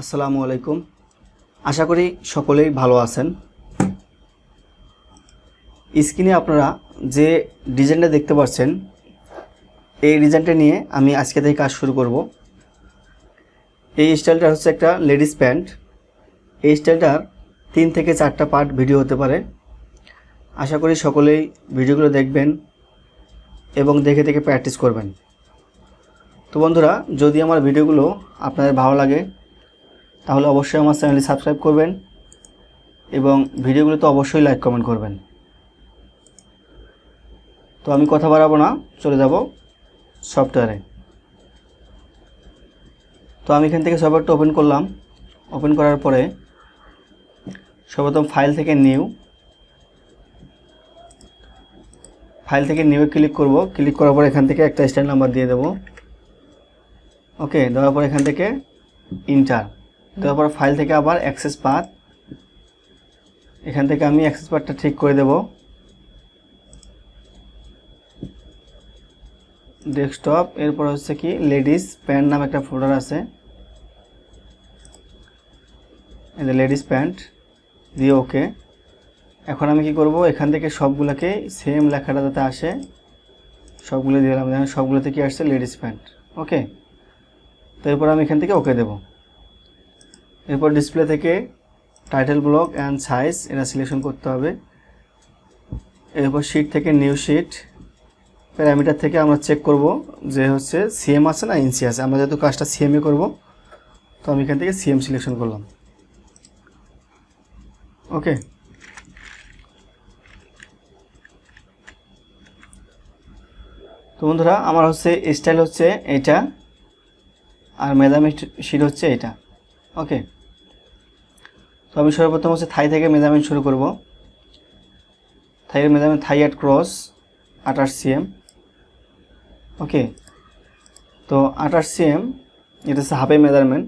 আসসালামু আলাইকুম। আশা করি সকলেই ভালো আছেন। স্ক্রিনে আপনারা যে ডিজাইনটা দেখতে পাচ্ছেন, এই ডিজাইনটা নিয়ে আমি আজকে থেকে কাজ শুরু করব। এই স্টাইলটা হচ্ছে একটা লেডিস প্যান্ট। এই স্টাইলটার 3 থেকে 4টা পার্ট ভিডিও হতে পারে। আশা করি সকলেই ভিডিওগুলো দেখবেন এবং দেখে দেখে প্র্যাকটিস করবেন। তো বন্ধুরা, যদি আমার ভিডিওগুলো আপনাদের ভালো লাগে তাহলে অবশ্যই আমার চ্যানেলটি সাবস্ক্রাইব করবেন এবং ভিডিওগুলোতে অবশ্যই লাইক কমেন্ট করবেন। তো আমি কথা বাড়াবো না, চলে যাব সফটওয়্যারে। তো আমি এখান থেকে সফটওয়্যারটা ওপেন করলাম। ওপেন করার পরে সর্বপ্রথম ফাইল থেকে নিউয়ে ক্লিক করব। ক্লিক করার পর এখান থেকে একটা স্টাইল নাম্বার দিয়ে দেব। ওকে, দেওয়ার পর এখান থেকে ইন্টার দেওয়ার পর ফাইল থেকে আবার অ্যাক্সেস পাথ, এখান থেকে আমি অ্যাক্সেস পাথটা ঠিক করে দেব। ডেস্কটপ, এরপর হচ্ছে কি লেডিস প্যান্ট নামে একটা ফোল্ডার আছে, এই যে লেডিস প্যান্ট দিয়ে ওকে। এখন আমি কি করব, এখান থেকে সবগুলোকে সেম লেখাটা যাতে আসে সবগুলো দিলাম। দেখেন সবগুলোতে কি আসছে, লেডিস প্যান্ট। ওকে, তো এরপর আমি এখান থেকে ওকে দেব। এরপর ডিসপ্লে থেকে টাইটেল ব্লক অ্যান্ড সাইজ এটা সিলেকশন করতে হবে। এরপর শিট থেকে নিউ শিট, প্যারামিটার থেকে আমরা চেক করব যে হচ্ছে সিএম আছে না ইঞ্চি আছে। আমরা যেহেতু কাজটা সিএমে করব, তো আমি এখান থেকে সিএম সিলেকশন করলাম। ওকে, তো বন্ধুরা, আমার হচ্ছে স্টাইল হচ্ছে এটা আর মেজারমেন্ট শিট হচ্ছে এটা। ওকে, তো আমি সর্বপ্রথম হচ্ছে থাই থেকে মেজারমেন্ট শুরু করব। থাইয়ের measurement, thigh at cross 28 cm। Okay, তো 28 cm এটা হচ্ছে হাফে মেজারমেন্ট।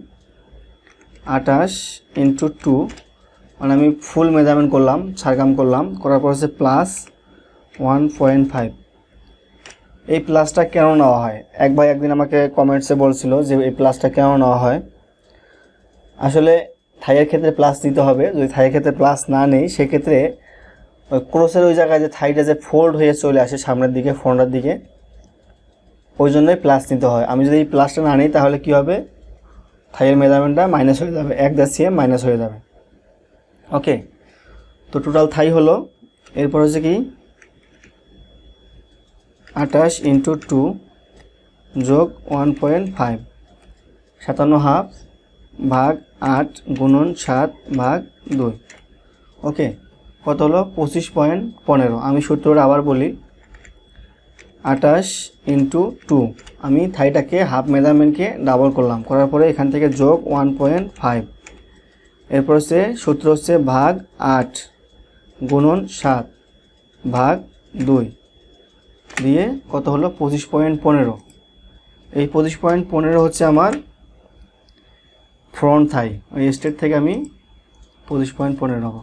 28 × 2 মানে আমি ফুল মেজারমেন্ট করলাম, ছাড়কাম করলাম, করার পর হচ্ছে প্লাস 1.5। এই প্লাসটা কেন নেওয়া হয়, এক ভাই একদিন আমাকে কমেন্টসে বলছিল যে এই প্লাসটা কেন নেওয়া হয়। আসলে থাইয়ের ক্ষেত্রে প্লাস দিতে হবে। যদি থাইয়ের ক্ষেত্রে প্লাস না নেই, সেক্ষেত্রে ওই ক্রসের ওই জায়গায় যে থাইটা যে ফোল্ড হয়ে চলে আসে সামনের দিকে, ফ্রন্টের দিকে, ওই জন্যই প্লাস নিতে হয়। আমি যদি এই প্লাসটা না নিই তাহলে কি হবে, থাইয়ের মেজারমেন্টটা মাইনাস হয়ে যাবে, 1 cm মাইনাস হয়ে যাবে। ওকে, তো টোটাল থাই হলো, এরপর হচ্ছে কি 28 × 2 যোগ 1.5, 57.5 ভাগ 8 গুণন 7 ভাগ 2। ওকে, কত হলো 25.15। আমি সূত্রটা আবার বলি, 28 × 2 আমি থাইটাকে হাফ মেজারমেন্টকে ডাবল করলাম, করার পরে এখান থেকে যোগ 1.5, এরপর হচ্ছে সূত্র হচ্ছে ভাগ 8 গুণন 7 ভাগ 2 দিয়ে কত হলো 25.15। এই 25.15 হচ্ছে আমার ফ্রন্ট থাই। ওই স্টেট থেকে আমি 25.15 নেব।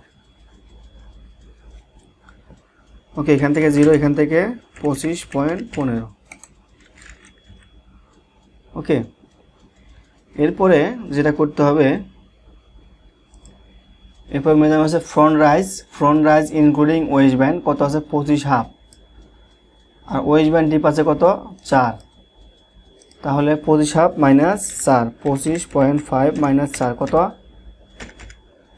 ওকে, এখান থেকে 0, এখান থেকে 25.15। ওকে, এরপরে যেটা করতে হবে, এরপর মেজারমেন্ট আছে front rise including waist band কত আছে 25.5, আর ওয়েস্ট ব্যান্ড ডিপ আছে কত 4। তাহলে 25.5 মাইনাস 4, 25.5 মাইনাস 4 কত,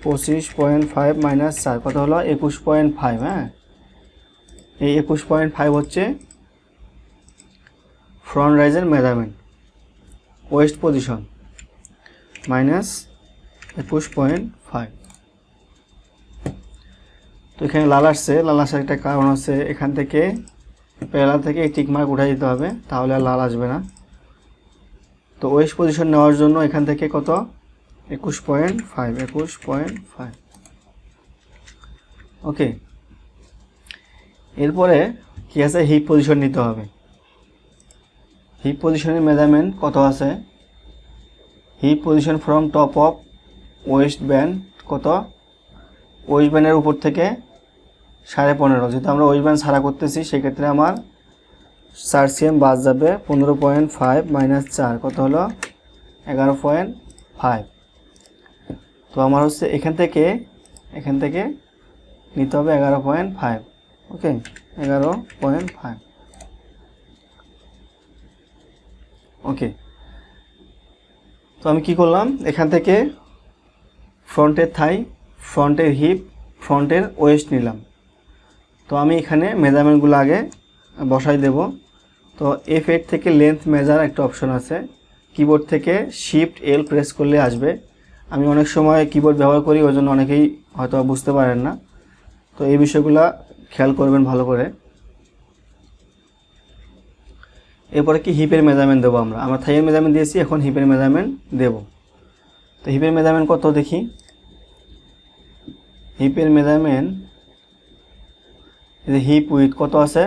25.5 মাইনাস 4 কত হলো 21.5। হ্যাঁ, এই 21.5 হচ্ছে ফ্রন্ট রাইজের মেজারমেন্ট। Waist position minus 21.5। তো এখানে লাল আসছে, লাল আসার একটা কারণ আছে, এখান থেকে প্যারালাল থেকে এই টিক মার্ক উঠাই দিতে হবে, তাহলে আর লাল আসবে না। তো ওয়েস্ট পজিশন নেওয়ার জন্য এখান থেকে কত 21.5। ওকে, এরপরে কি আছে, হিপ পজিশন নিতে হবে। হিপ পজিশনের মেজারমেন্ট কত আছে, hip position from top of waist band কত, ওয়েস্ট ব্যান্ডের উপর থেকে 15.5। যেহেতু আমরা ওয়েস্ট ব্যান্ড ছাড়া করতেছি, সেক্ষেত্রে আমার 4 cm বাদ যাবে। 15.5 মাইনাস 4 কত হলো 11.5। তো আমার হচ্ছে এখান থেকে নিতে হবে 11.5। ওকে, 11.5। ওকে, তো আমি কি করলাম, এখান থেকে ফ্রন্টের থাই, ফ্রন্টের হিপ, ফ্রন্টের ওয়েস্ট নিলাম। তো আমি এখানে মেজারমেন্টগুলো আগে বসাই দেব। তো F8 থেকে লেন্থ মেজার একটা অপশন আছে, কিবোর্ড থেকে শিফট L প্রেস করলে আসবে। আমি অনেক সময় কিবোর্ড ব্যবহার করি, ওই জন্য অনেকেই হয়তো বুঝতে পারেন না। তো এই বিষয়গুলো খেয়াল করবেন ভালো করে। এরপরে কি হিপের মেজারমেন্ট দেবো আমরা থাইয়ের মেজারমেন্ট দিয়েছি, এখন হিপের মেজারমেন্ট দেব। তো হিপের মেজারমেন্ট কত দেখি। হিপের মেজারমেন্ট, এই হিপ উইথ কত আছে,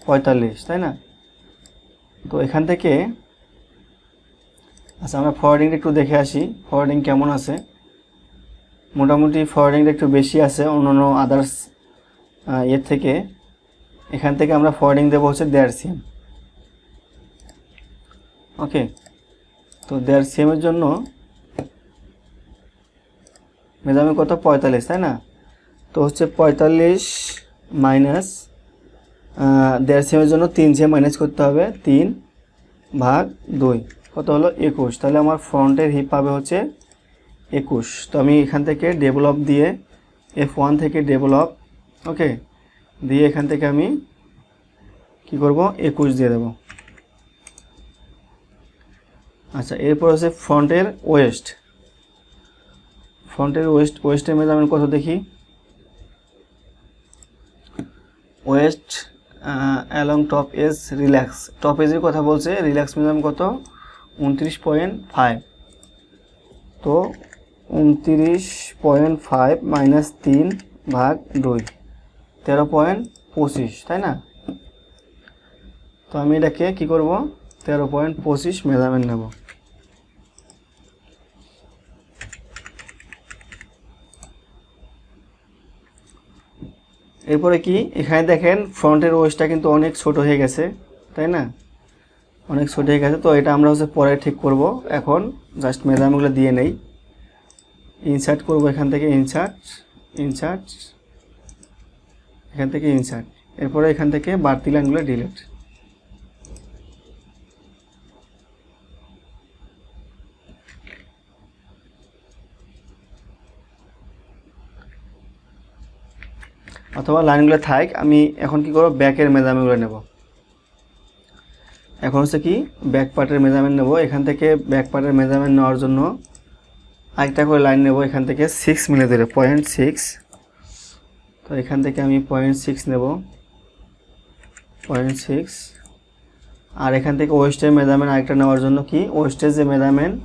45, তাই না? তো এখান থেকে আচ্ছা আমরা ফরওয়ার্ডিংটা একটু দেখে আসি, ফরওয়ার্ডিং কেমন আছে। মোটামুটি ফরওয়ার্ডিংটা একটু বেশি আছে অন্যান্য আদার্স এর থেকে। এখান থেকে আমরা ফরওয়ার্ডিং দেবো হচ্ছে 1.5 cm। ওকে, তো 1.5 cm এর জন্য মেজারমেন্ট কত, 45, তাই না? তো হচ্ছে 45 মাইনাস 1.5 cm এর জন্য 3 cm মাইনাস করতে হবে, 3/2, কত হলো 21। তাহলে আমার ফ্রন্টের হিপ পাবে হচ্ছে 21। তো আমি এখান থেকে ডেভেলপ দিয়ে F1 থেকে ডেভেলপ, ওকে, দিয়ে এখান থেকে আমি কি করব, 21 দিয়ে দেব। আচ্ছা, এরপর হচ্ছে ফ্রন্টের ওয়েস্ট। ওয়েস্টের মেজারমেন্ট কত দেখি। Waist along top edge relax, top এজের কথা বলছে, রিল্যাক্স মেজারমেন্ট কত, 29.5। তো 29.5 মাইনাস 3/2, 13.25, তাই না? তো আমি এটাকে কি করব, 13.25 মেজারমেন্ট নেব। এরপরে কি, এখানে দেখেন ফ্রন্টের ওয়েস্টটা কিন্তু অনেক ছোট হয়ে গেছে, তাই না? অনেক ছোট হয়ে গেছে। তো এটা আমরা হচ্ছে পরে ঠিক করব, এখন জাস্ট মেজারমেন্টগুলো দিয়ে নেই। ইনসার্ট করব, এখান থেকে ইনসার্ট, এখান থেকে ইনসার্ট, এরপরে এখান থেকে বাড়তি লাইনগুলো ডিলিট। অথবা লাইনগুলো থাক, আমি এখন কি করব, ব্যাকের মেজারমেন্টগুলো নেব। এখন হচ্ছে কি, ব্যাক পার্টের মেজারমেন্ট নেব। এখান থেকে ব্যাক পার্টের মেজারমেন্ট নেওয়ার জন্য আরেকটা করে লাইন নেব, এখান থেকে 6 মিলে ধরে 0.6। তো এখান থেকে আমি 0.6 নেব, 0.6। আর এখান থেকে ওয়েস্টের মেজারমেন্ট আরেকটা নেওয়ার জন্য কি, ওয়েস্টের যে মেজারমেন্ট,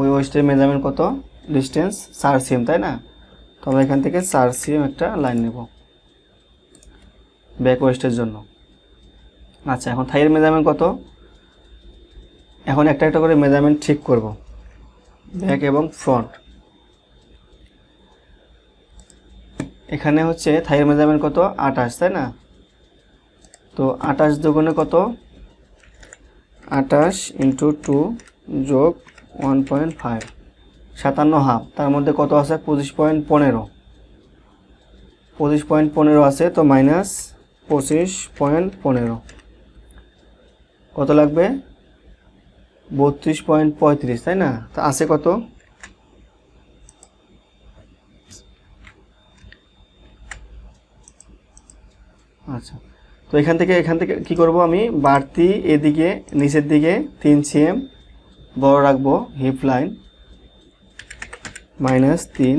ওই ওয়েস্টের মেজারমেন্ট কত, ডিস্টেন্স 4 cm, তাই না? তো আমরা এখান থেকে 4 cm একটা লাইন নেব ব্যাক ওয়েস্টের জন্য। আচ্ছা, এখন থাইয়ের মেজারমেন্ট কত, এখন একটা একটা করে মেজারমেন্ট ঠিক করব, ব্যাক এবং ফ্রন্ট। এখানে হচ্ছে থাইয়ের মেজারমেন্ট কত, 28, তাই না? তো 28 দুগুণে কত, 28 × 2 যোগ 1.5, 57.5। তার মধ্যে কত আছে, 25.15, 25.15 আছে। তো মাইনাস 25.15 কত লাগবে, 32.35, তাই না? তো আছে কত, আচ্ছা। তো এখান থেকে কি করব, আমি বাড়তি এদিকে নিচের দিকে 3 cm বড় রাখবো, হিপ লাইন -3।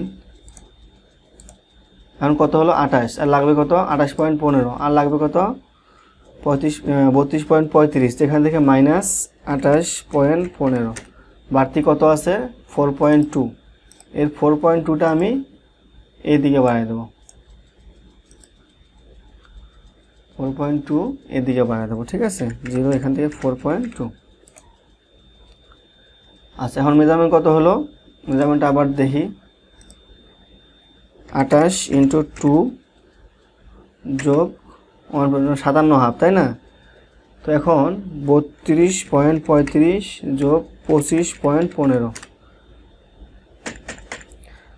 এখন কত হলো, 28, আর লাগবে কত, 28.15, আর লাগবে কত, 32.35। এখান থেকে -28.15, বাড়তি কত আছে, 4.2। এর 4.2টা আমি এইদিকে বাড়াই দেবো, 4.2 এদিকে বাড়াই দেবো, ঠিক আছে? 0 এখান থেকে 4.2। আচ্ছা, এখন মেজারমেন্ট কত হলো, মেজারমেন্ট আবার দেখি, 28 × 2 যোগ 57.5, তাই না? তো এখন 32.35 যোগ 25.15,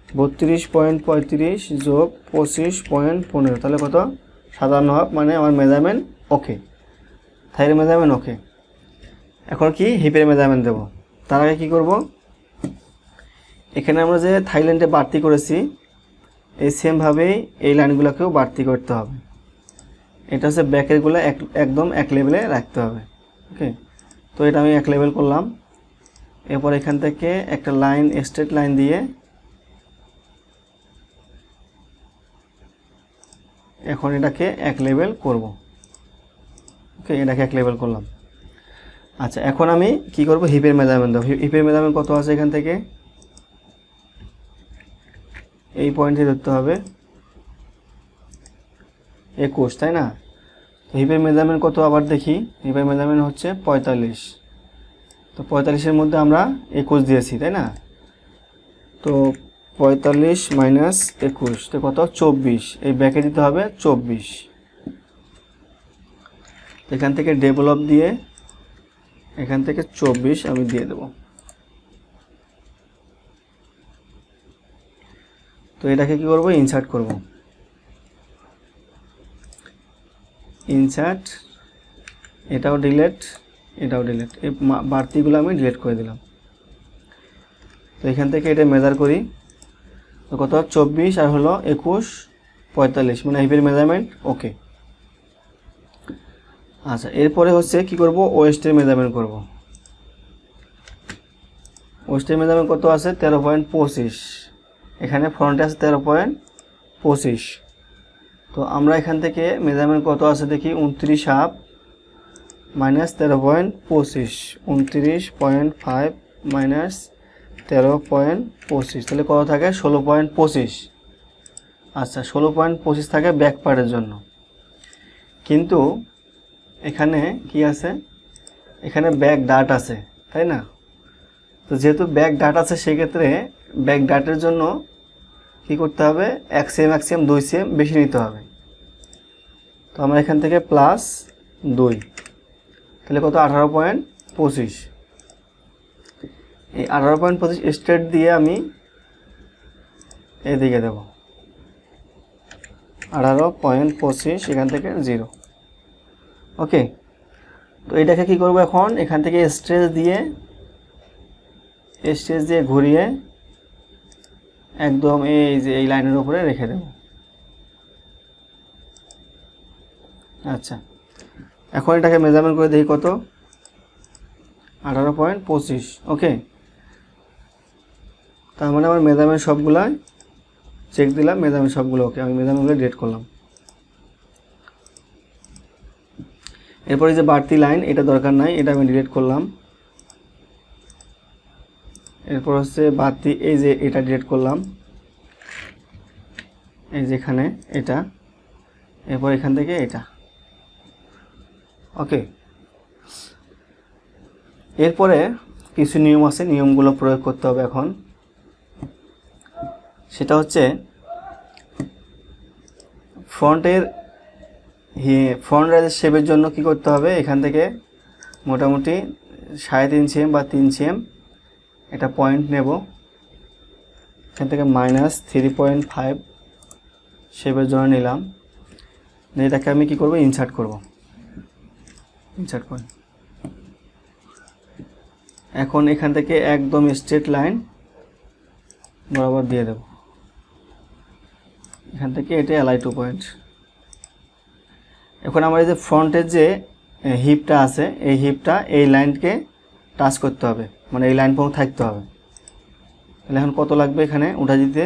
32.35 যোগ 25.15, তাহলে কত? 57 মানে আমার মেজারমেন্ট ওকে, থাইয়ের মেজারমেন্ট ওকে। এখন কি হিপের মেজারমেন্ট দেব। তার আগে কী করব, এখানে আমরা যে থাইল্যান্ডে বাড়তি করেছি এই সেমভাবেই এই লাইনগুলোকেও বাড়তি করতে হবে। এটা হচ্ছে ব্যাকেরগুলো একদম এক লেভেলে রাখতে হবে। ওকে, তো এটা আমি এক লেভেল করলাম। এরপর এখান থেকে একটা লাইন, স্ট্রেট লাইন দিয়ে এখন এটাকে এক লেভেল করব। ওকে, এটাকে এক লেভেল করলাম। আচ্ছা, এখন আমি কি করব, হিপের মেজারমেন্ট দেবো। হিপের মেজারমেন্ট কত আছে এখান থেকে? এই পয়েন্টে ধরতে হবে 21, তাই না? তো হিপের মেজারমেন্ট কত আবার দেখি। হিপের মেজারমেন্ট হচ্ছে 45। তো 45-এর মধ্যে আমরা 21 দিয়েছি, তাই না? তো 45 মাইনাস 21 তো কত? 24। এই ব্যাকে দিতে হবে 24। এখান থেকে ডেভেলপ দিয়ে এখান থেকে 24 আমি দিয়ে দেব। তো এটাকে কি করব, ইনসার্ট করব। ইনসার্ট, এটাও ডিলিট, এটাও ডিলিট, এই বাড়তিগুলো আমি ডিলিট করে দিলাম। তো এখান থেকে এটা মেজার করি, তো কত? 24 আর হলো 21, 45, মানে হিপের মেজারমেন্ট ওকে। আচ্ছা, এরপরে হচ্ছে কি করব, ওয়েস্টের মেজারমেন্ট করব। ওয়েস্টের মেজারমেন্ট কত আছে? 13.25। এখানে ফ্রন্টে আছে 13.25। তো আমরা এখান থেকে মেজারমেন্ট কত আছে দেখি, 29.5 মাইনাস 13.25, 29.5 মাইনাস 13.25, তাহলে কত থাকে? 16.25। আচ্ছা, 16.25 থাকে ব্যাক পার্টের জন্য। কিন্তু এখানে কি আছে, এখানে ব্যাক ডাট আছে, তাই না? তো যেহেতু ব্যাক ডাট আছে, সেক্ষেত্রে ব্যাক ডাটের জন্য কি করতে হবে, 1 সেম 1 সেম 2 সেম বেশি নিতে হবে। তো আমরা এখান থেকে +2, তাহলে কত? 18.25। এই 18.25 স্ট্রেট দিয়ে আমি এদিকে দেব 18.25, এখান থেকে 0। ওকে, তো এটাকে কি করব এখন, এখান থেকে স্ট্রেচ দিয়ে ঘুরিয়ে একদম এই যে এই লাইনের উপরে রেখে দেব। আচ্ছা, এখন এটাকে মেজারমেন্ট করে দেখি কত? 18.25। ওকে, তার মানে আমার মেজারমেন্ট সবগুলাই চেক দিলাম, মেজারমেন্ট সবগুলো ওকে। আমি মেজারমেন্টগুলো ডিলিট করলাম। এরপরে যে বাড়তি লাইন, এটা দরকার নাই, এটা আমি ডিলিট করলাম। এরপর হচ্ছে বাড়তি, এই যে এটা ডিলিট করলাম, এই যেখানে এটা, এরপর এখান থেকে এটা। ওকে, এরপরে কিছু নিয়ম আছে, নিয়মগুলো প্রয়োগ করতে হবে এখন। সেটা হচ্ছে ফ্রন্ট রাইজের শেপের জন্য কি করতে হবে, এখান থেকে মোটামুটি 3.5 cm বা 3 cm এটা পয়েন্ট নেব। এখান থেকে -3.5 শেপের জন্য নিলাম। এটাকে আমি কি করব, ইনসার্ট করব। ইনসার্ট পয়েন্ট, এখন এখান থেকে একদম স্ট্রেট লাইন বরাবর দিয়ে দেব। এখান থেকে এটা অ্যালাই 2 পয়েন্ট। এখন আমার এই যে ফ্রন্টের যে হিপটা আছে, এই হিপটা এই লাইনকে টাচ করতে হবে, মানে এই লাইন পর্যন্ত থাকতে হবে। তাহলে এখন কত লাগবে এখানে উঠা দিতে?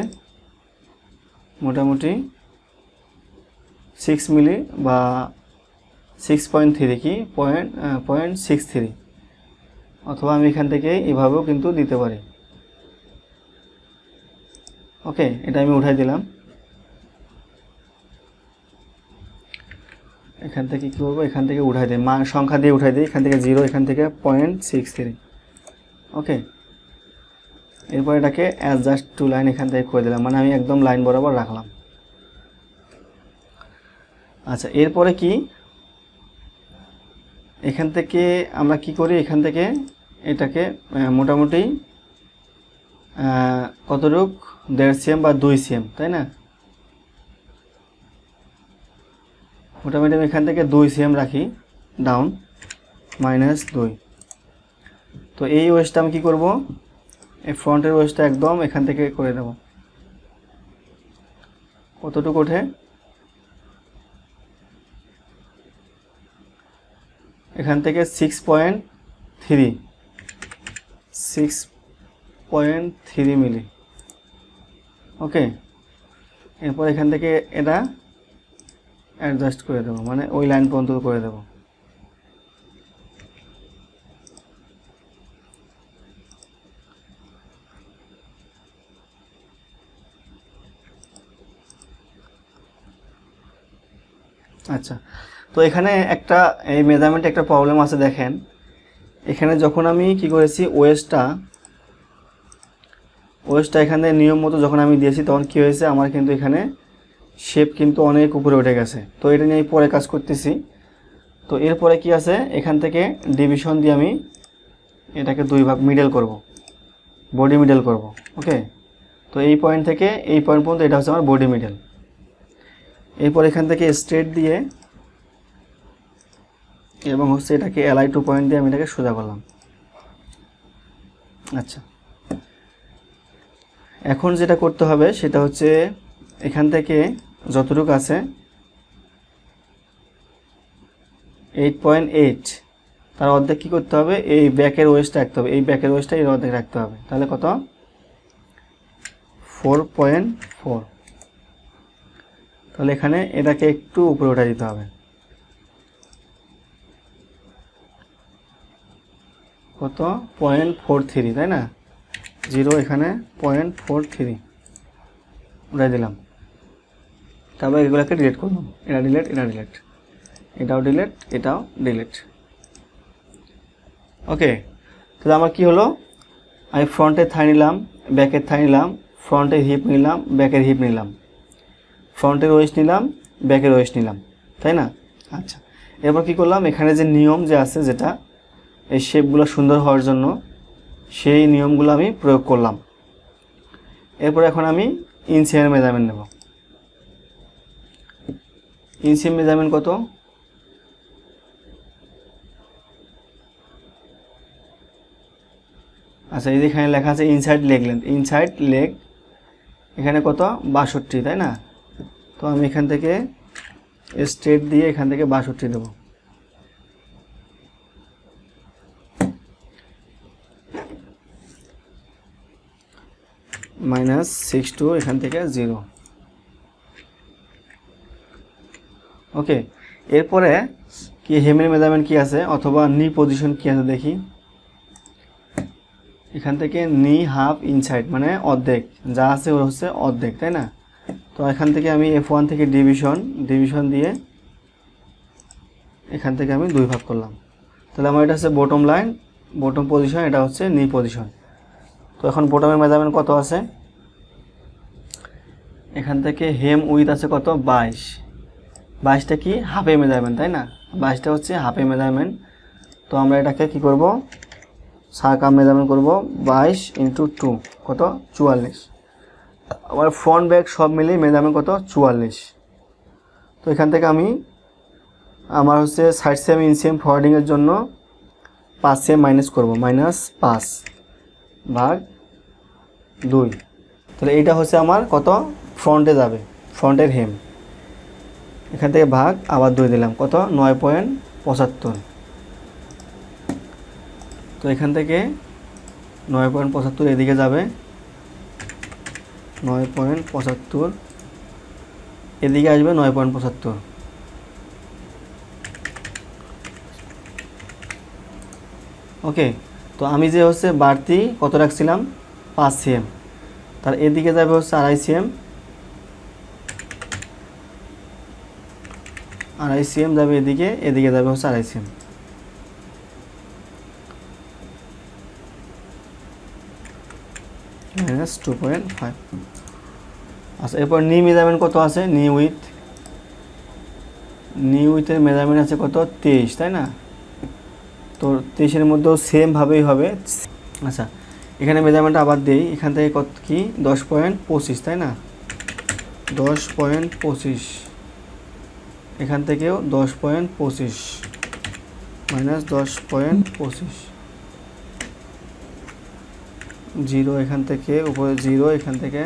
মোটামুটি 6 মিলি বা 6.3 কি 0.63, অথবা আমি এখান থেকে এভাবেও কিন্তু দিতে পারি। ওকে, এটা আমি উঠাই দিলাম। এখান থেকে কী করবো, এখান থেকে উঠাই দিই, সংখ্যা দিয়ে উঠাই দিই। এখান থেকে 0, এখান থেকে 0.63। ওকে, এরপর এটাকে অ্যাডজাস্ট টু লাইন এখান থেকে করে দিলাম, মানে আমি একদম লাইন বরাবর রাখলাম। আচ্ছা, এরপরে কি, এখান থেকে আমরা কি করি, এখান থেকে এটাকে মোটামুটি কতটুক 1.5 cm বা 2 cm, তাই না? মোটামুটি আমি এখান থেকে 2 cm রাখি ডাউন, -2। তো এই ওয়েস্টটা আমি কি করব, এই ফ্রন্টের ওয়েস্টটা একদম এখান থেকে করে দেব। কতটুকু ওঠে, এখান থেকে 6.3 মিলি। ওকে, এরপর এখান থেকে এটা অ্যাডজাস্ট করে দেবো, মানে ওই লাইন পর্যন্ত করে দেবো। আচ্ছা, তো এখানে একটা এই মেজারমেন্টে একটা প্রবলেম আছে, দেখেন এখানে যখন আমি কি করেছি ওয়েস্টটা এখানে নিয়ম মতো যখন আমি দিয়েছি তখন কি হয়েছে, আমার কিন্তু এখানে শেপ কিন্তু অনেক উপরে উঠে গেছে। তো এটা নিয়ে পরে কাজ করতেছি। তো এরপরে কি আছে, এখান থেকে ডিভিশন দিয়ে আমি এটাকে 2 ভাগ মিডল করব, বডি মিডল করব। ওকে, তো এই পয়েন্ট থেকে এই পয়েন্ট পর্যন্ত এটা হচ্ছে আমার বডি মিডল। এরপর এখান থেকে স্ট্রেট দিয়ে এবং হচ্ছে এটাকে এলআই 2 পয়েন্ট দিয়ে আমি এটাকে সোজা করলাম। আচ্ছা, এখন যেটা করতে হবে সেটা হচ্ছে এখান থেকে যতটুকু আছে 8.8 তার অর্ধেক কি করতে হবে, এই ব্যাকের ওয়েস্টটা রাখতে হবে, এই ব্যাকের ওয়েস্টটা এর অর্ধেক রাখতে হবে। তাহলে কত, 4.4। তাহলে এখানে এটাকে একটু উপরে উঠে দিতে হবে, কত 0.43, তাই না? 0 এখানে 0.43 উঠাই দিলাম। তারপর এগুলোকে ডিলিট করলাম, এটা ডিলিট, এটা ডিলিট, এটাও ডিলিট, এটাও ডিলিট। ওকে, তাহলে আমার কি হলো, আমি ফ্রন্টের থাই নিলাম, ব্যাকের থাই নিলাম, ফ্রন্টের হিপ নিলাম, ব্যাকের হিপ নিলাম, ফ্রন্টের ওয়েস্ট নিলাম, ব্যাকের ওয়েস্ট নিলাম, তাই না? আচ্ছা, এরপর কি করলাম, এখানে যে নিয়ম যে আছে, যেটা এই শেপগুলো সুন্দর হওয়ার জন্য, সেই নিয়মগুলো আমি প্রয়োগ করলাম। এরপর এখন আমি ইঞ্চির মেজারমেন্ট নেব। ইঞ্চির মেজারমেন্ট কত, আচ্ছা এই যে এখানে লেখা আছে inside leg length, inside leg এখানে কত 62, তাই না? তো আমি এখান থেকে স্ট্রেট দিয়ে এখান থেকে 62 দেব। -62 এখান থেকে 0। ওকে, এরপরে কি হেমের মেজারমেন্ট কি আছে, অথবা নি পজিশন কি আছে দেখি। এখান থেকে নি হাফ ইনসাইড মানে অর্ধেক, যা আছে ওর হচ্ছে অর্ধেক, তাই না? তো এখান থেকে আমি F1 থেকে ডিভিশন দিয়ে এখান থেকে আমি 2 ভাগ করলাম। তাহলে আমার এটা হচ্ছে বটম লাইন, বটম পজিশন, এটা হচ্ছে নি পজিশন। তো এখন বটমের মেজারমেন্ট কত আছে, এখান থেকে হেম উইথ আছে কত 22, 22টা কি হাফে মেজারমেন্ট, তাই না? 22টা হচ্ছে হাফে মেজারমেন্ট। তো আমরা এটাকে কি করব, সার্কাম মেজারমেন্ট করব, 22 × 2 কত 44। আমার ফ্রন্ট ব্যাক সব মিলিয়ে মেজারমেন্ট কত 44। তো এখান থেকে আমি আমার হচ্ছে সাইড সেম ইনসিএম ফরওয়ার্ডিংয়ের জন্য 5 cm মাইনাস করব, -5/2। তাহলে এইটা হচ্ছে আমার কত ফ্রন্টে যাবে, ফ্রন্টের হেম। এখান থেকে ভাগ আবার 2 দিলাম, কত 9.75। তো এখান থেকে 9.75 এদিকে যাবে, 9.75 এদিকে আসবে 9.75। ওকে, তো আমি যে হচ্ছে বাড়তি কত রাখছিলাম 5 cm, তার এদিকে যাবে হচ্ছে 2.5 cm, 2.5 cm যাবে এদিকে, এদিকে যাবে হচ্ছে 2.5 cm। -2.5। আচ্ছা, এরপর নি মেজারমেন্ট কত আছে, নি উইথের মেজারমেন্ট আছে কত 23, তাই না? 23-এর মধ্যেও সেমভাবেই হবে। আচ্ছা, এখানে মেজারমেন্ট আবার দিই, এখান থেকে কত কি 10.25, তাই না? 10.25, এখান থেকেও 10.25 মাইনাস 10.25, 0 এখান থেকে, উপরে 0, এখান থেকে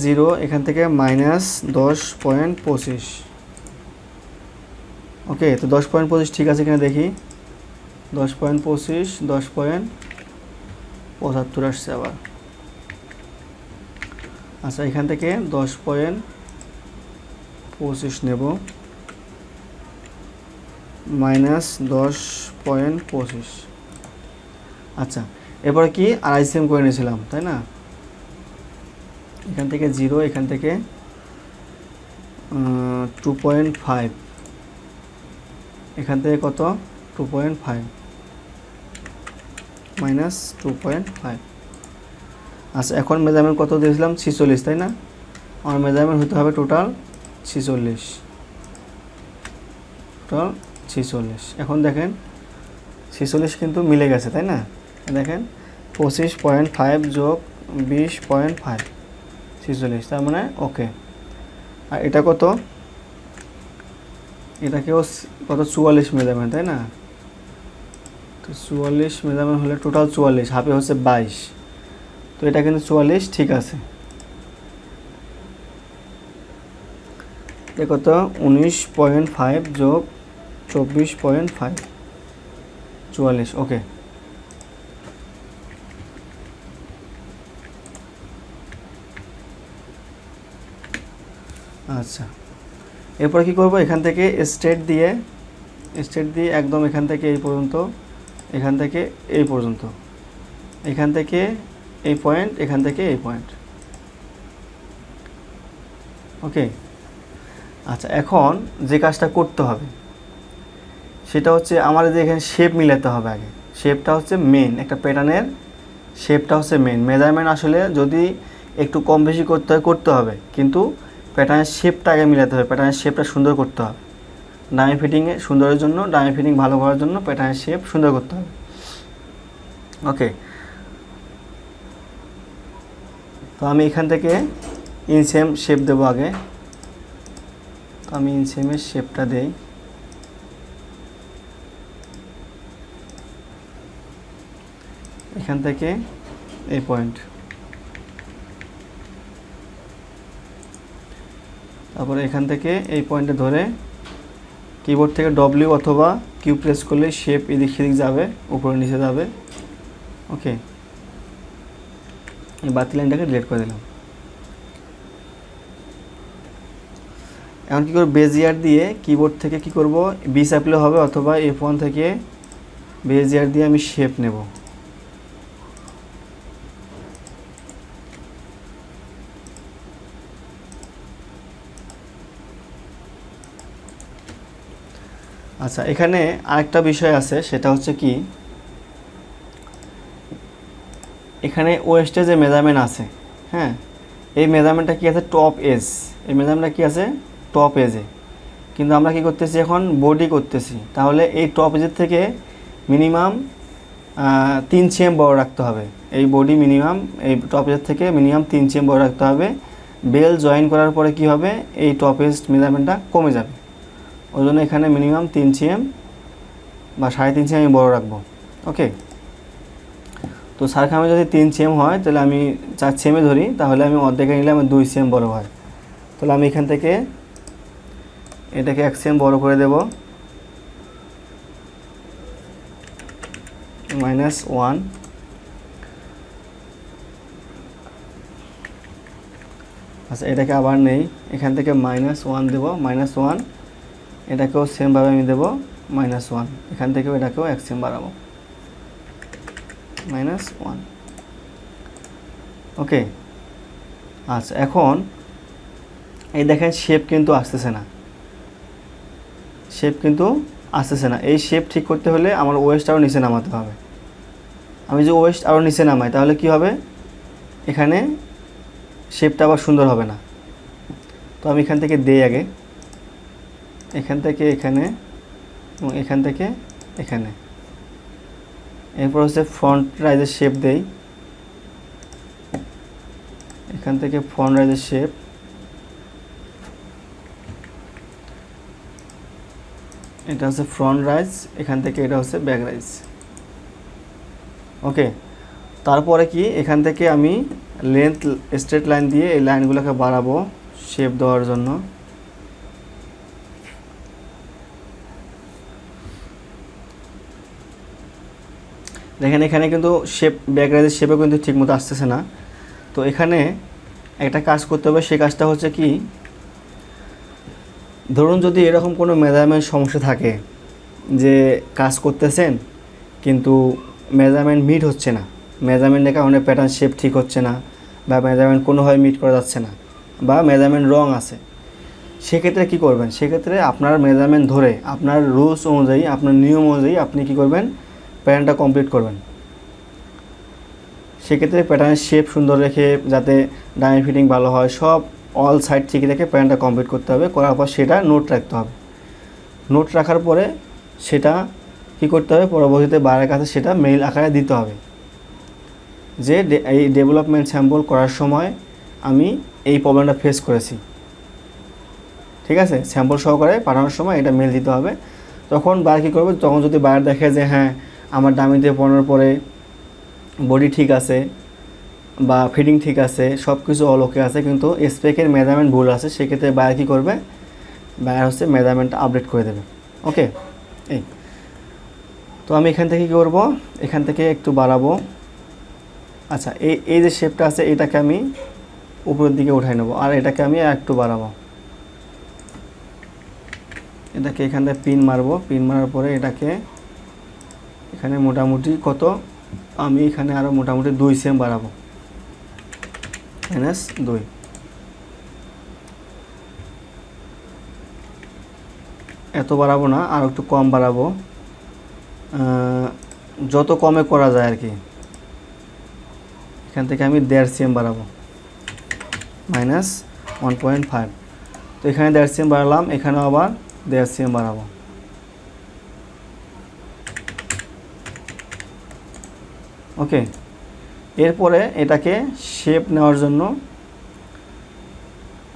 0, এখান থেকে মাইনাস 10.25। ওকে, তো 10.25 ঠিক আছে কিনা দেখি। 10.25, 10.75 আসছে আবার। আচ্ছা, এখান থেকে 10.25 নেব, মাইনাস 10.25। আচ্ছা, এরপরে কি আরআইসিএম করে নিয়েছিলাম, তাই না? এখান থেকে 0, এখান থেকে 2.5, এখান থেকে কত 2.5 মাইনাস 2.5। আচ্ছা, এখন মেজারমেন্ট কত দিয়েছিলাম 46, তাই না? আমার মেজারমেন্ট হতে হবে টোটাল 46, টোটাল 46। এখন দেখেন 46 কিন্তু মিলে গেছে, তাই না? দেখেন 25.5 যোগ 20.5, 46, তার মানে ওকে। আর এটা কত? এটাকেও কত 44 মেজারমেন্ট, তাই না? তো 44 মেজারমেন্ট হলে টোটাল 44, হাফে হচ্ছে 22, তো এটা কিন্তু 44 ঠিক আছে। এটা কত 19.5 যোগ 24.5, 44, ওকে। আচ্ছা, এরপর কি করব, এখান থেকে স্ট্রেট দিয়ে একদম এখান থেকে এই পর্যন্ত, এখান থেকে এই পর্যন্ত, এখান থেকে এই পয়েন্ট, এখান থেকে এই পয়েন্ট, ওকে। আচ্ছা, এখন যে কাজটা করতে হবে সেটা হচ্ছে আমাদের যে এখানে শেপ মিলাতে হবে আগে। শেপটা হচ্ছে মেন, একটা প্যাটার্নের শেপটা হচ্ছে মেন। মেজারমেন্ট আসলে যদি একটু কম বেশি করতে হবে, কিন্তু প্যাটার্নের শেপটা আগে মিলাতে হবে, প্যাটার্নের শেপটা সুন্দর করতে হবে। ডামি ফিটিংয়ে সুন্দরের জন্য, ডামি ফিটিং ভালো করার জন্য প্যাটার্নের শেপ সুন্দর করতে হবে, ওকে। তো আমি এখান থেকে ইনসেম শেপ দেবো আগে, তো আমি ইনসেমের শেপটা দেই। এখান থেকে এই পয়েন্ট, তারপরে এখান থেকে এই পয়েন্টে ধরে কিবোর্ড থেকে ডব্লিউ অথবা কিউ প্রেস করলে শেপ এদিক সেদিক যাবে, উপরে নিচে যাবে, ওকে। এই বাতি লাইনটাকে ডিলিট করে দিলাম। এখন কী করব, বেজিয়ার দিয়ে কিবোর্ড থেকে কি করব, বি চাপলে হবে, অথবা F1 থেকে বেজিয়ার দিয়ে আমি শেপ নেব। আচ্ছা, এখানে আরেকটা বিষয় আছে, সেটা হচ্ছে কি, এখানে ওয়েস্টে যে মেজারমেন্ট আছে, হ্যাঁ, এই মেজারমেন্টটা কি আছে টপ এজ, এই মেজারমেন্টটা কি আছে টপ এজে, কিন্তু আমরা কি করতেছি এখন বডি করতেছি, তাহলে এই টপ এজের থেকে মিনিমাম 3 cm বড় রাখতে হবে। এই বডি মিনিমাম এই টপ এজের থেকে মিনিমাম 3 cm বড় রাখতে হবে। বেল জয়েন করার পরে কি হবে, এই টপ এজ মেজারমেন্টটা কমে যাবে, ওই জন্য এখানে মিনিমাম 3 cm বা 3.5 cm আমি বড় রাখবো, ওকে। তো সারখামে যদি 3 cm হয়, তাহলে আমি 4 cm ধরি, তাহলে আমি অর্ধেকে নিলে আমার 2 cm বড় হয়। তাহলে আমি এখান থেকে এটাকে 1 cm বড় করে দেব, -1। আচ্ছা, এটাকে আবার নেই, এখান থেকে -1 দেব, -1, এটাকেও সেমভাবে আমি দেব -1, এখান থেকেও এটাকেও 1 cm বাড়াবো, -1, ওকে। আচ্ছা, এখন এই দেখেন শেপ কিন্তু আসতেছে না, এই শেপ ঠিক করতে হলে আমার ওয়েস্ট আরও নিচে নামাতে হবে। আমি যে ওয়েস্ট আরও নিচে নামাই, তাহলে কি হবে, এখানে শেপটা আবার সুন্দর হবে না। তো আমি এখান থেকে দেই আগে, এখান থেকে এখানে এবং এখান থেকে এখানে। এরপর হচ্ছে ফ্রন্ট রাইজের শেপ দেই, এখান থেকে ফ্রন্ট রাইজের শেপ, এটা হচ্ছে ফ্রন্ট রাইজ, এখান থেকে এটা হচ্ছে ব্যাক রাইজ। ওকে, তারপরে কি এখান থেকে আমি লেন্থ স্ট্রেট লাইন দিয়ে এই লাইনগুলোকে বাড়াবো শেপ দেওয়ার জন্য। দেখেন এখানে কিন্তু শেপ ব্যাক রাইজের শেপও কিন্তু ঠিকমতো আসতেছে না। তো এখানে একটা কাজ করতে হবে, সেই কাজটা হচ্ছে কি, ধরুন যদি এরকম কোনো মেজারমেন্ট সমস্যা থাকে যে কাজ করতেছেন কিন্তু মেজারমেন্ট মিট হচ্ছে না, মেজারমেন্টের কারণে প্যাটার্ন শেপ ঠিক হচ্ছে না, বা মেজারমেন্ট কোনোভাবে মিট করা যাচ্ছে না, বা মেজারমেন্ট রং আছে, সেক্ষেত্রে কী করবেন? সেক্ষেত্রে আপনার মেজারমেন্ট ধরে আপনার রুলস অনুযায়ী, আপনার নিয়ম অনুযায়ী আপনি কী করবেন? প্যাটার্নটা কমপ্লিট করবেন। সেক্ষেত্রে প্যাটার্নের শেপ সুন্দর রেখে, যাতে ডামি ফিটিং ভালো হয়, সব অল সাইড ঠিক রেখে প্যাটার্নটা কমপ্লিট করতে হবে। করার পর সেটা নোট রাখতে হবে। নোট রাখার পরে সেটা কী করতে হবে? পরবর্তীতে বাইরের কাছে সেটা মেইল আকারে দিতে হবে যে এই ডেভেলপমেন্ট স্যাম্পল করার সময় আমি এই প্রবলেমটা ফেস করেছি। ঠিক আছে, স্যাম্পল সহকারে পাঠানোর সময় এটা মেল দিতে হবে। তখন বাইরে কী করবে? তখন যদি বাইরে দেখে যে হ্যাঁ আমার ডামিতে পড়ানোর পরে বডি ঠিক আছে বা ফিটিং ঠিক আছে, সব কিছু অল ওকে আছে, কিন্তু স্পেকের মেজারমেন্ট ভুল আছে, সেক্ষেত্রে বাইরে কী করবে? বাইরে হচ্ছে মেজারমেন্টটা আপডেট করে দেবে। ওকে, এই তো আমি এখান থেকে কী করবো? এখান থেকে একটু বাড়াবো। আচ্ছা, এই যে শেপটা আছে এটাকে আমি উপরের দিকে উঠাই নেবো, আর এটাকে আমি একটু বাড়াবো। এটাকে এখান থেকে পিন মারবো, পিন মারার পরে এটাকে এখানে মোটামুটি কত, আমি এখানে আরও মোটামুটি 2 সেম বাড়াবো, -2। এত বাড়াবো না, আর একটু কম বাড়াবো, যত কমে করা যায় আর কি। এখান থেকে আমি 1.5 সেম বাড়াবো, -1.5। তো এখানে 1.5 সেম বাড়ালাম, এখানেও আবার 1.5 সেম বাড়াবো। ওকে, এরপরে এটাকে শেপ নেওয়ার জন্য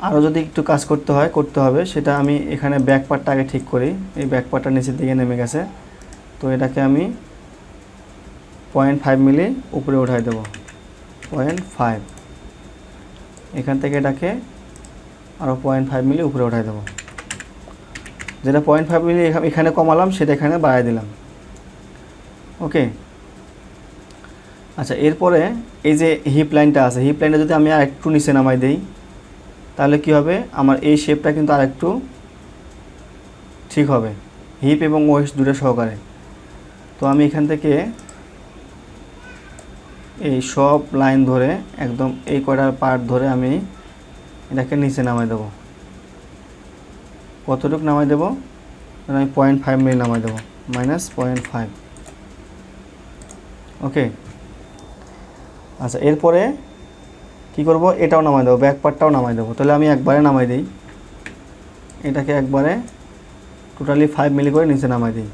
আরও যদি একটু কাজ করতে হবে, সেটা আমি এখানে ব্যাক পার্টটা আগে ঠিক করি। এই ব্যাক পার্টটা নিচের দিকে নেমে গেছে, তো এটাকে আমি 0.5 মিলি উপরে উঠাই দেবো, 0.5। এখান থেকে এটাকে আরও 0.5 মিলি উপরে উঠাই দেবো। যেটা 0.5 মিলি এখানে কমালাম, সেটা এখানে বাড়াই দিলাম। ওকে, আচ্ছা, এরপরে এই যে হিপ লাইনটা আছে, হিপ লাইনটা যদি আমি আর একটু নিচে নামাই দেই, তাহলে কি হবে? আমার এই শেপটা কিন্তু আর একটু ঠিক হবে, হিপ এবং ওয়েস্ট দুটো সহকারে। তো আমি এখান থেকে এই সব লাইন ধরে একদম এই কয়টা পার্ট ধরে আমি এটাকে নিচে নামাই দেবো। কতটুকু নামাই দেবো? আমি 0.5 মিলি নামাই দেবো, -0.5। ওকে, আচ্ছা, এরপরে কি করব? এটাও নামাই দেবো, ব্যাক পার্টটাও নামাই দেবো। তাহলে আমি একবারে নামাই দিই, এটাকে একবারে টোটালি 5 মিলি করে নিচে নামাই দিই।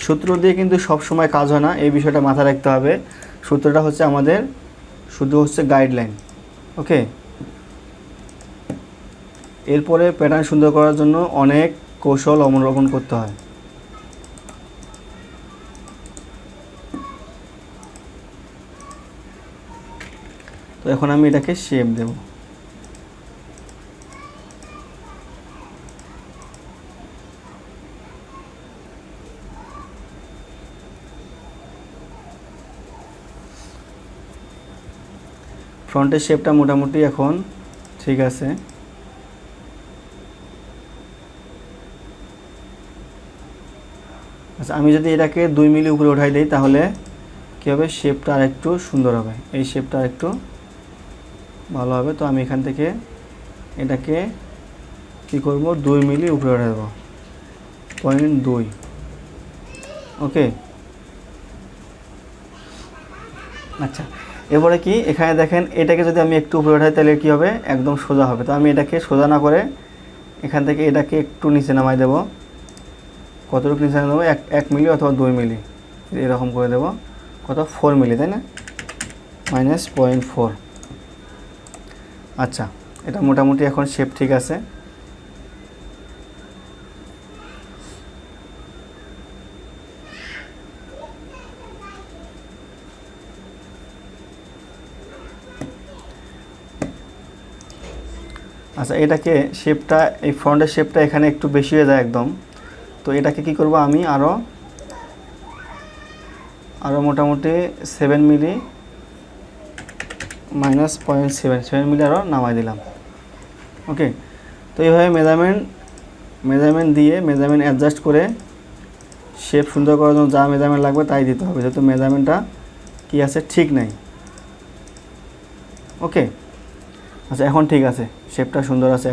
সূত্র দিয়ে কিন্তু সব সময় কাজ হয় না, এই বিষয়টা মাথায় রাখতে হবে। সূত্রটা হচ্ছে আমাদের শুধু হচ্ছে গাইডলাইন। ওকে, এরপরে প্যাটার্ন সুন্দর করার জন্য অনেক কৌশল অবলম্বন করতে হয়। তো এখন আমি এটাকে শেপ দেব। ফ্রন্টের শেপটা মোটামুটি এখন ঠিক আছে। আচ্ছা, আমি যদি এটাকে 2 মিলি উপরে উঠাই দিই, তাহলে কী হবে? শেপটা আর একটু সুন্দর হবে, এই শেপটা আর একটু ভালো হবে। তো আমি এখান থেকে এটাকে কী করব? 2 মিলি উপরে উঠে দেবো, 0.2। ওকে, আচ্ছা, এরপরে কি এখানে দেখেন এটাকে যদি আমি একটু উপরে উঠাই তাহলে কী হবে, একদম সোজা হবে। তো আমি এটাকে সোজা না করে এখান থেকে এটাকে একটু নিচে নামাই দেব। কতটুকু নিচে নামাই দেবো, 1 মিলি অথবা 2 মিলি এরকম করে দেব। কত, 4 মিলি, তাই না, -0.4। আচ্ছা, এটা মোটামুটি এখন শেপ ঠিক আছে। আচ্ছা, এটাকে শেপটা, এই ফ্রন্টের শেপটা এখানে একটু বেশি হয়ে যায় একদম। তো এটাকে কি করব, আমি আরও মোটামুটি 7 মিলি, -0.7 মিলি আরও নামাই দিলাম। ওকে, তো এইভাবে মেজারমেন্ট দিয়ে মেজারমেন্ট অ্যাডজাস্ট করে শেপ সুন্দর করার জন্য যা মেজারমেন্ট লাগবে তাই দিতে হবে, যেহেতু মেজারমেন্টটা কি আছে, ঠিক নাই। ওকে, আচ্ছা এখন ঠিক আছে, শেপটা সুন্দর আছে।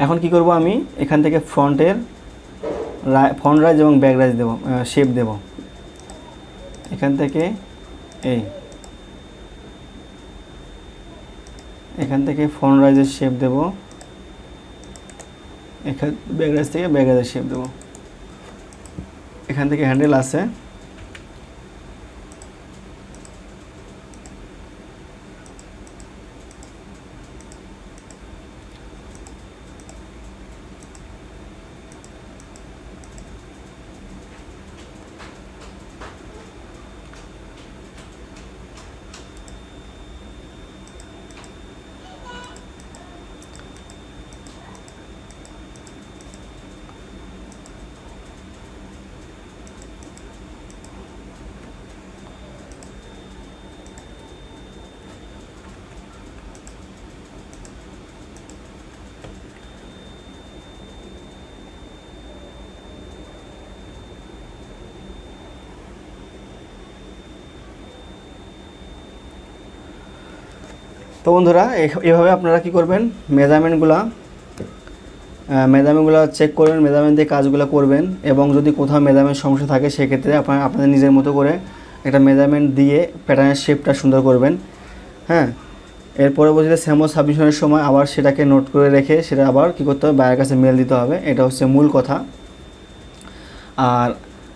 এখন কি করব, আমি এখান থেকে ফ্রন্ট রাইজ এবং ব্যাক রাইজ দেব, শেপ দেব। এখান থেকে এখান থেকে ফ্রন্ট রাইজের শেপ দেব, এখান ব্যাক রাইজ থেকে ব্যাক রাইজের শেপ দেব। এখান থেকে হ্যান্ডেল আছে, তো বন্ধুরা এভাবে আপনারা কি করবেন, মেজারমেন্টগুলো চেক করবেন, মেজারমেন্ট দিয়ে কাজগুলো করবেন। এবং যদি কোথাও মেজারমেন্ট সমস্যা থাকে সেক্ষেত্রে আপনারা আপনাদের নিজের মতো করে একটা মেজারমেন্ট দিয়ে প্যাটার্নের শেপটা সুন্দর করবেন। হ্যাঁ, এর পরবর্তীতে স্যাম্পল সাবমিশনের সময় আবার সেটাকে নোট করে রেখে সেটা আবার কী করতে হবে, বাইরের কাছে মেল দিতে হবে। এটা হচ্ছে মূল কথা। আর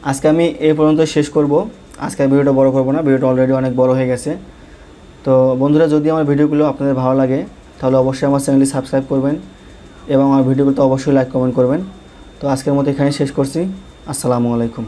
আজকে আমি এই পর্যন্ত শেষ করব, আজকে ভিডিওটা বড় করব না, ভিডিওটা অলরেডি অনেক বড় হয়ে গেছে। তো বন্ধুরা, যদি আমার ভিডিওগুলো আপনাদের ভালো লাগে তাহলে অবশ্যই আমার চ্যানেলটি সাবস্ক্রাইব করবেন এবং আমার ভিডিওগুলো অবশ্যই লাইক কমেন্ট করবেন। তো আজকের মতো এখানে শেষ করছি। আসসালামু আলাইকুম।